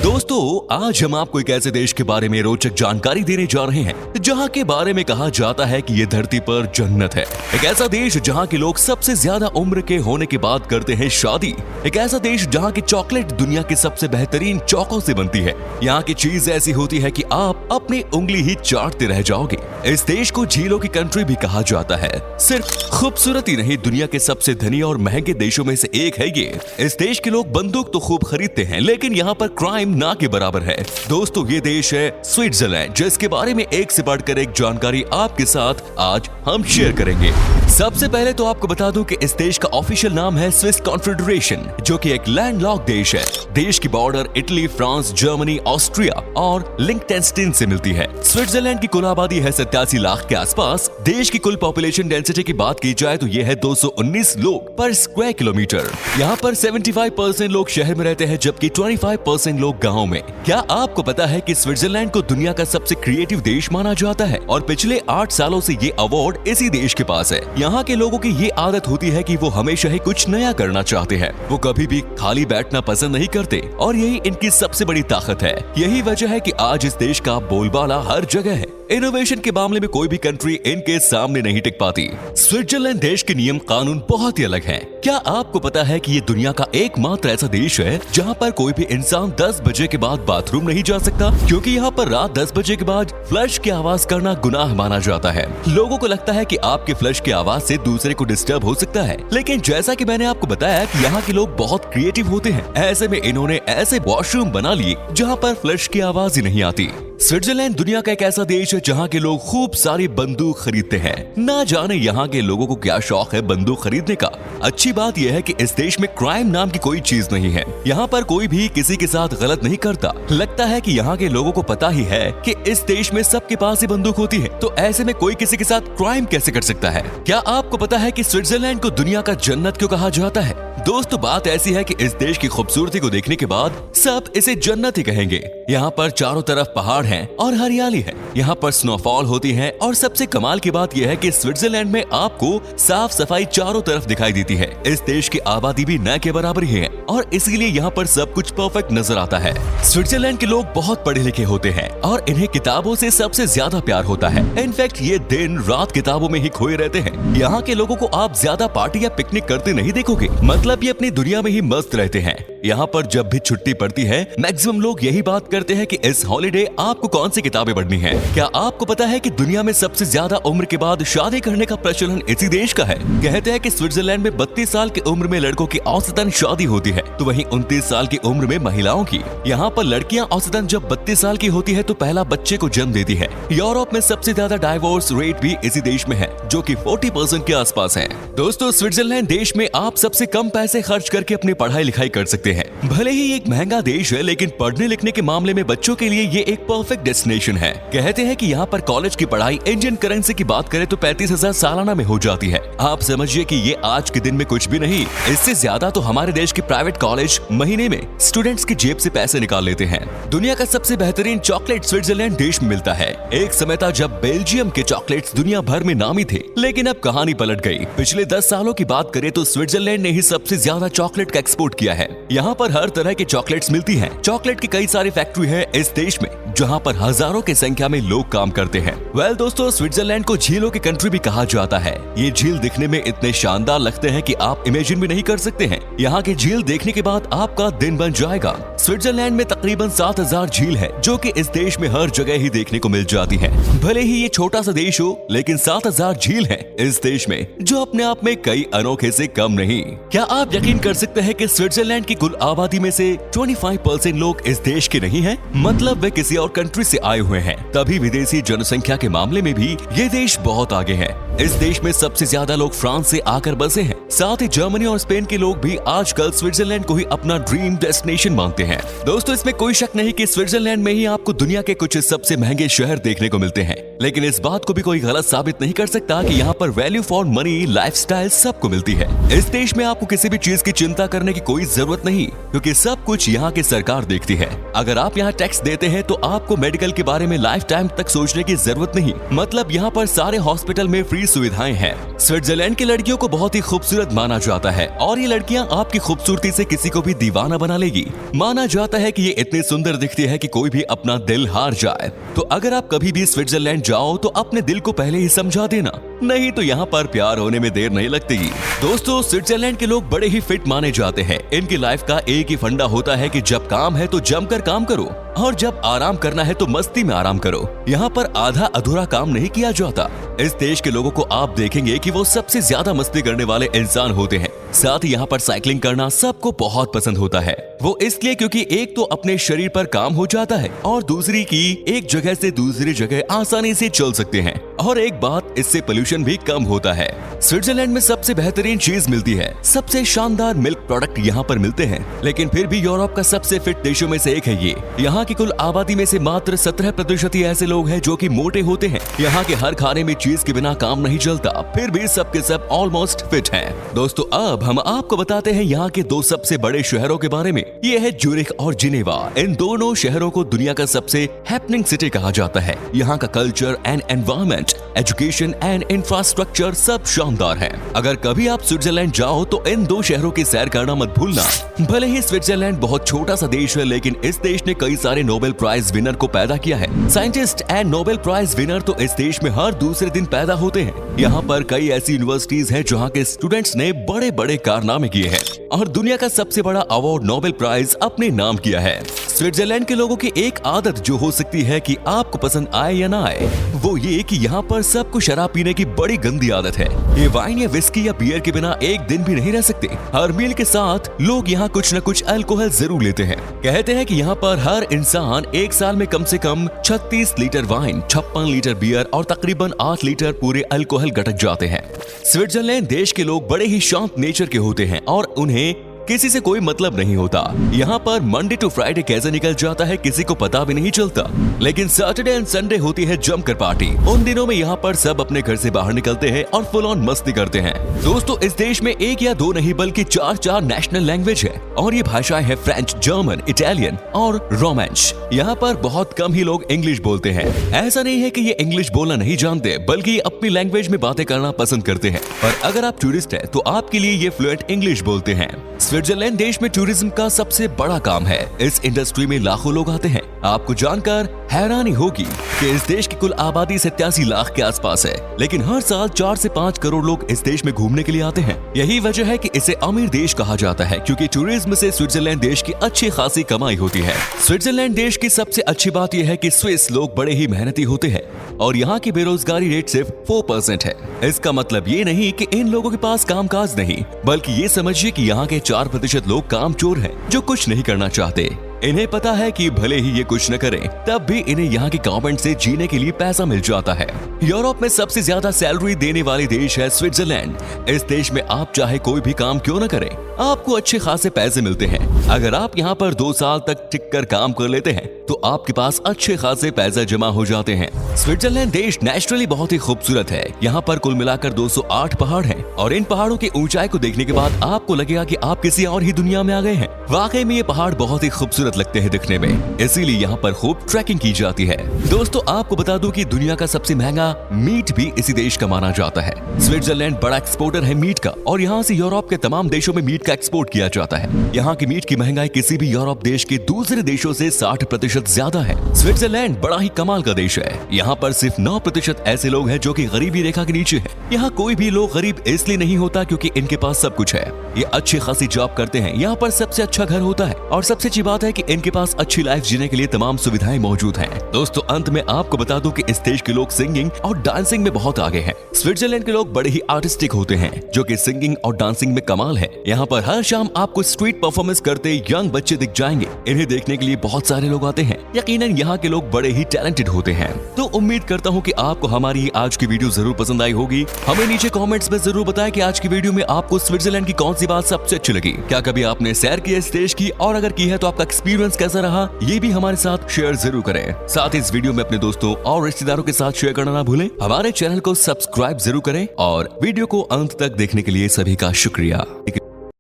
दोस्तों, आज हम आपको एक ऐसे देश के बारे में रोचक जानकारी देने जा रहे हैं जहां के बारे में कहा जाता है कि ये धरती पर जन्नत है। एक ऐसा देश जहां के लोग सबसे ज्यादा उम्र के होने के बाद करते हैं शादी। एक ऐसा देश जहां की चॉकलेट दुनिया के सबसे बेहतरीन चौकों से बनती है। यहाँ की चीज ऐसी होती है कि आप अपनी उंगली ही चाटते रह जाओगे। इस देश को झीलों की कंट्री भी कहा जाता है। सिर्फ खूबसूरती नहीं, दुनिया के सबसे धनी और महंगे देशों में से एक है ये। इस देश के लोग बंदूक तो खूब खरीदते हैं, लेकिन यहाँ पर क्राइम ना के बराबर है। दोस्तों, ये देश है स्विट्जरलैंड, जिसके बारे में एक से बढ़कर एक जानकारी आपके साथ आज हम शेयर करेंगे। सबसे पहले तो आपको बता दूं कि इस देश का ऑफिशियल नाम है स्विस कॉन्फेडरेशन, जो कि एक लैंडलॉक देश है। देश की border Italy, France, Germany, Austria और लिंक्टेनस्टीन से मिलती है। स्विट्जरलैंड की कुल आबादी है 87 लाख के आसपास। देश की कुल पॉपुलेशन डेंसिटी की बात की जाए तो ये है 219 लोग पर स्क्वायर किलोमीटर। यहाँ पर 75% लोग शहर में रहते हैं, जबकि 25% लोग गाँव में। क्या आपको पता है कि स्विट्जरलैंड को दुनिया का सबसे क्रिएटिव देश माना जाता है और पिछले 8 सालों से ये अवार्ड इसी देश के पास है। यहाँ के लोगों की ये आदत होती है कि वो हमेशा ही कुछ नया करना चाहते हैं। वो कभी भी खाली बैठना पसंद नहीं करते और यही इनकी सबसे बड़ी ताकत है। यही वजह है कि आज इस देश का बोलबाला हर जगह है। इनोवेशन के मामले में कोई भी कंट्री इनके सामने नहीं टिक पाती। स्विट्जरलैंड देश के नियम कानून बहुत ही अलग हैं। क्या आपको पता है कि ये दुनिया का एकमात्र ऐसा देश है जहाँ पर कोई भी इंसान 10 बजे के बाद बाथरूम नहीं जा सकता, क्योंकि यहाँ पर रात 10 बजे के बाद फ्लश की आवाज करना गुनाह माना जाता है। लोगों को लगता है कि आपके फ्लश की आवाज से दूसरे को डिस्टर्ब हो सकता है, लेकिन जैसा कि मैंने आपको बताया कि यहाँ के लोग बहुत क्रिएटिव होते हैं। ऐसे में इन्होंने ऐसे वॉशरूम बना लिए जहाँ पर फ्लश की आवाज ही नहीं आती। स्विट्जरलैंड दुनिया का एक ऐसा देश है जहाँ के लोग खूब सारी बंदूक खरीदते हैं। ना जाने यहाँ के लोगों को क्या शौक है बंदूक खरीदने का। अच्छी बात यह है कि इस देश में क्राइम नाम की कोई चीज नहीं है। यहाँ पर कोई भी किसी के साथ गलत नहीं करता। लगता है कि यहाँ के लोगों को पता ही है कि इस देश में सबके पास ही बंदूक होती है, तो ऐसे में कोई किसी के साथ क्राइम कैसे कर सकता है। क्या आपको पता है कि स्विट्जरलैंड को दुनिया का जन्नत क्यों कहा जाता है? दोस्तों, बात ऐसी है कि इस देश की खूबसूरती को देखने के बाद सब इसे जन्नत ही कहेंगे। यहाँ पर चारों तरफ पहाड़ हैं और हरियाली है। यहाँ पर स्नोफॉल होती है और सबसे कमाल की बात यह है कि स्विट्जरलैंड में आपको साफ सफाई चारों तरफ दिखाई देती है। इस देश की आबादी भी न के बराबर ही है और इसीलिए यहाँ पर सब कुछ परफेक्ट नजर आता है। स्विट्जरलैंड के लोग बहुत पढ़े लिखे होते हैं और इन्हें किताबों से सबसे ज्यादा प्यार होता है। इनफैक्ट ये दिन रात किताबों में ही खोए रहते हैं। यहाँ के लोगों को आप ज्यादा पार्टी या पिकनिक करते नहीं देखोगे, मतलब ये अपनी दुनिया में ही मस्त रहते हैं। यहाँ पर जब भी छुट्टी पड़ती है मैक्सिमम लोग यही बात करते हैं कि इस हॉलिडे आपको कौन सी किताबें पढ़नी है। क्या आपको पता है कि दुनिया में सबसे ज्यादा उम्र के बाद शादी करने का प्रचलन इसी देश का है? कहते हैं कि स्विट्जरलैंड में 32 साल की उम्र में लड़कों की औसतन शादी होती है, तो वहीं 29 साल की उम्र में महिलाओं की। यहाँ पर लड़कियाँ औसतन जब 32 साल की होती है तो पहला बच्चे को जन्म देती है। यूरोप में सबसे ज्यादा डाइवोर्स रेट भी इसी देश में है, जो कि 40% के आसपास है। दोस्तों, स्विट्जरलैंड देश में आप सबसे कम पैसे खर्च करके अपनी पढ़ाई लिखाई कर सकते हैं। भले ही एक महंगा देश है, लेकिन पढ़ने लिखने के मामले में बच्चों के लिए ये एक परफेक्ट डेस्टिनेशन है। कहते हैं कि यहाँ पर कॉलेज की पढ़ाई इंडियन करेंसी की बात करें तो 35,000 सालाना में हो जाती है। आप समझिए कि ये आज के दिन में कुछ भी नहीं। इससे ज्यादा तो हमारे देश के प्राइवेट कॉलेज महीने में स्टूडेंट्स की जेब से पैसे निकाल लेते हैं। दुनिया का सबसे बेहतरीन चॉकलेट स्विट्जरलैंड देश में मिलता है। एक समय था जब बेल्जियम के चॉकलेट्स दुनिया भर में नामी थे, लेकिन अब कहानी पलट गई। पिछले 10 सालों की बात करें तो स्विट्जरलैंड ने ही सबसे ज्यादा चॉकलेट का एक्सपोर्ट किया है। यहाँ पर हर तरह की चॉकलेट्स मिलती हैं। चॉकलेट की कई सारी फैक्ट्री है इस देश में, जहाँ पर हजारों की संख्या में लोग काम करते हैं। दोस्तों, स्विट्जरलैंड को झीलों की कंट्री भी कहा जाता है। ये झील दिखने में इतने शानदार लगते हैं कि आप इमेजिन भी नहीं कर सकते हैं। यहाँ की झील देखने के बाद आपका दिन बन जाएगा। स्विट्जरलैंड में तकरीबन 7,000 झील है, जो कि इस देश में हर जगह ही देखने को मिल जाती है। भले ही ये छोटा सा देश हो, लेकिन 7,000 झील है इस देश में, जो अपने आप में कई अनोखे से कम नहीं। क्या आप यकीन कर सकते हैं कि स्विट्जरलैंड की कुल आबादी में से 25% लोग इस देश के नहीं हैं? मतलब वे किसी और कंट्री से आए हुए हैं। तभी विदेशी जनसंख्या के मामले में भी ये देश बहुत आगे है। इस देश में सबसे ज्यादा लोग फ्रांस से आकर बसे हैं। साथ ही जर्मनी और स्पेन के लोग भी आजकल स्विट्जरलैंड को ही अपना ड्रीम डेस्टिनेशन मानते हैं। दोस्तों, इसमें कोई शक नहीं कि स्विट्जरलैंड में ही आपको दुनिया के कुछ सबसे महंगे शहर देखने को मिलते हैं, लेकिन इस बात को भी कोई गलत साबित नहीं कर सकता कि यहाँ पर वैल्यू फॉर मनी लाइफस्टाइल सबको मिलती है। इस देश में आपको किसी भी चीज की चिंता करने की कोई जरूरत नहीं, क्योंकि सब कुछ यहाँ की सरकार देखती है। अगर आप यहाँ टैक्स देते हैं तो आपको मेडिकल के बारे में लाइफ टाइम तक सोचने की जरूरत नहीं। मतलब यहाँ पर सारे हॉस्पिटल में फ्री सुविधाएं हैं। स्विट्जरलैंड की लड़कियों को बहुत ही खूबसूरत माना जाता है और ये लड़कियाँ आपकी खूबसूरती से किसी को भी दीवाना बना लेगी। माना कहा जाता है कि ये इतनी सुंदर दिखती है कि कोई भी अपना दिल हार जाए। तो अगर आप कभी भी स्विट्जरलैंड जाओ तो अपने दिल को पहले ही समझा देना, नहीं तो यहाँ पर प्यार होने में देर नहीं लगती। दोस्तों, स्विट्जरलैंड के लोग बड़े ही फिट माने जाते हैं। इनकी लाइफ का एक ही फंडा होता है कि जब काम है तो जमकर काम करो और जब आराम करना है तो मस्ती में आराम करो। यहाँ पर आधा अधूरा काम नहीं किया जाता। इस देश के लोगों को आप देखेंगे कि वो सबसे ज्यादा मस्ती करने वाले इंसान होते हैं। साथ ही यहाँ पर साइकिलिंग करना सबको बहुत पसंद होता है। वो इसलिए क्योंकि एक तो अपने शरीर पर काम हो जाता है और दूसरी की एक जगह से दूसरी जगह आसानी से चल सकते हैं। और एक बात, इससे पोल्यूशन भी कम होता है। स्विट्जरलैंड में सबसे बेहतरीन चीज मिलती है, सबसे शानदार मिल्क प्रोडक्ट यहाँ पर मिलते हैं। लेकिन फिर भी यूरोप का सबसे फिट देशों में से एक है ये। यहाँ की कुल आबादी में से मात्र 17% ही ऐसे लोग हैं जो कि मोटे होते हैं। यहाँ के हर खाने में चीज के बिना काम नहीं चलता, फिर भी सबके सब ऑलमोस्ट फिट हैं। दोस्तों, अब हम आपको बताते हैं यहाँ के दो सबसे बड़े शहरों के बारे में। ये है ज्यूरिख और जिनेवा। इन दोनों शहरों को दुनिया का सबसे हैपनिंग सिटी कहा जाता है। यहाँ का culture and environment, education and infrastructure सब शानदार है। अगर कभी आप स्विट्जरलैंड जाओ तो इन दो शहरों की सैर करना मत भूलना। भले ही स्विट्जरलैंड बहुत छोटा सा देश है, लेकिन इस देश ने कई सारे नोबेल प्राइज विनर को पैदा किया है। Scientist and Nobel prize winner तो इस देश में हर दूसरे दिन पैदा होते हैं। यहाँ पर कई ऐसी यूनिवर्सिटीज हैं जहाँ के स्टूडेंट्स ने बड़े बड़े कारनामे किए हैं और दुनिया का सबसे बड़ा अवार्ड नोबेल प्राइज अपने नाम किया है। स्विट्जरलैंड के लोगों की एक आदत जो हो सकती है कि आपको पसंद आए या ना आए, वो ये कि यहाँ पर सबको शराब पीने की बड़ी गंदी आदत है। ये वाइन या विस्की या बियर के बिना एक दिन भी नहीं रह सकते। हर मील के साथ लोग यहाँ कुछ न कुछ अल्कोहल जरूर लेते हैं। कहते हैं कि यहाँ पर हर इंसान एक साल में कम से कम 36 लीटर वाइन, 56 लीटर बियर और तकरीबन 8 लीटर पूरे अल्कोहल गटक जाते हैं। स्विट्जरलैंड देश के लोग बड़े ही शांत नेचर के होते हैं और उन्हें किसी से कोई मतलब नहीं होता। यहाँ पर मंडे टू फ्राइडे कैसे निकल जाता है किसी को पता भी नहीं चलता। लेकिन सैटरडे एंड संडे होती है जमकर पार्टी। उन दिनों में यहाँ पर सब अपने घर से बाहर निकलते हैं और फुल ऑन मस्ती करते हैं। दोस्तों, इस देश में एक या दो नहीं बल्कि 4 नेशनल लैंग्वेज है और ये भाषाएं है फ्रेंच, जर्मन, इटालियन और रोमांच। यहाँ पर बहुत कम ही लोग इंग्लिश बोलते हैं। ऐसा नहीं है कि ये इंग्लिश बोलना नहीं जानते, बल्कि ये अपनी लैंग्वेज में बातें करना पसंद करते हैं। और अगर आप टूरिस्ट हैं तो आपके लिए ये फ्लुएंट इंग्लिश बोलते हैं। स्विट्जरलैंड देश में टूरिज्म का सबसे बड़ा काम है। इस इंडस्ट्री में लाखों लोग आते हैं। आपको जानकर हैरानी होगी कि इस देश की कुल आबादी 87 लाख के आसपास है, लेकिन हर साल 4 से 5 करोड़ लोग इस देश में घूमने के लिए आते हैं। यही वजह है कि इसे अमीर देश कहा जाता है, क्योंकि टूरिज्म से स्विट्जरलैंड देश की अच्छी खासी कमाई होती है। स्विट्जरलैंड देश की सबसे अच्छी बात यह है कि स्विस लोग बड़े ही मेहनती होते हैं और यहाँ की बेरोजगारी रेट सिर्फ 4% है। इसका मतलब ये नहीं कि इन लोगों के पास कामकाज नहीं, बल्कि ये समझिए कि यहाँ के 4% लोग कामचोर हैं जो कुछ नहीं करना चाहते। इन्हें पता है कि भले ही ये कुछ न करें, तब भी इन्हें यहाँ की गवर्नमेंट से जीने के लिए पैसा मिल जाता है। यूरोप में सबसे ज्यादा सैलरी देने वाले देश है स्विट्जरलैंड। इस देश में आप चाहे कोई भी काम क्यों न करें, आपको अच्छे खासे पैसे मिलते हैं। अगर आप यहाँ पर 2 साल तक टिक कर काम कर लेते हैं तो आपके पास अच्छे खासे पैसे जमा हो जाते हैं। स्विट्जरलैंड देश नेचुरली बहुत ही खूबसूरत है। यहाँ पर कुल मिलाकर 208 पहाड़ हैं और इन पहाड़ों की ऊंचाई को देखने के बाद आपको लगेगा कि आप किसी और ही दुनिया में आ गए हैं। वाकई में ये पहाड़ बहुत ही खूबसूरत लगते हैं दिखने में, इसीलिए यहाँ पर खूब ट्रैकिंग की जाती है। दोस्तों, आपको बता दूं कि दुनिया का सबसे महंगा मीट भी इसी देश का माना जाता है। स्विट्जरलैंड बड़ा एक्सपोर्टर है मीट का और यहाँ से यूरोप के तमाम देशों में मीट का एक्सपोर्ट किया जाता है। यहाँ की मीट की महंगाई किसी भी यूरोप देश के दूसरे देशों से 60% ज्यादा है। स्विट्जरलैंड बड़ा ही कमाल का देश है। यहाँ पर सिर्फ 9% ऐसे लोग हैं जो कि गरीबी रेखा के नीचे है। यहाँ कोई भी लोग गरीब इसलिए नहीं होता क्योंकि इनके पास सब कुछ है। ये अच्छी खासी जॉब करते हैं, यहाँ पर सबसे अच्छा घर होता है और सबसे अच्छी बात है कि इनके पास अच्छी लाइफ जीने के लिए तमाम सुविधाएं मौजूद हैं। दोस्तों, अंत में आपको बता दूं कि इस देश के लोग सिंगिंग और डांसिंग में बहुत आगे हैं। स्विट्जरलैंड के लोग बड़े ही आर्टिस्टिक होते हैं, जो कि सिंगिंग और डांसिंग में कमाल है। यहाँ पर हर शाम आपको स्ट्रीट परफॉर्मेंस करते यंग बच्चे दिख जाएंगे। इन्हें देखने के लिए बहुत सारे लोग आते हैं। यकीनन यहाँ के लोग बड़े ही टैलेंटेड होते हैं। तो उम्मीद करता हूँ कि आपको हमारी आज की वीडियो जरूर पसंद आई होगी। हमें नीचे कमेंट्स में जरूर बताएं कि आज की वीडियो में आपको स्विट्जरलैंड की कौन सी बात सबसे अच्छी लगी। क्या कभी आपने सैर की इस देश की, और अगर की है तो आपका एक्सपीरियंस कैसा रहा, ये भी हमारे साथ शेयर जरूर करें। साथ ही इस वीडियो में अपने दोस्तों और रिश्तेदारों के साथ शेयर करना ना भूलें। हमारे चैनल को सब्सक्राइब जरूर करें और वीडियो को अंत तक देखने के लिए सभी का शुक्रिया।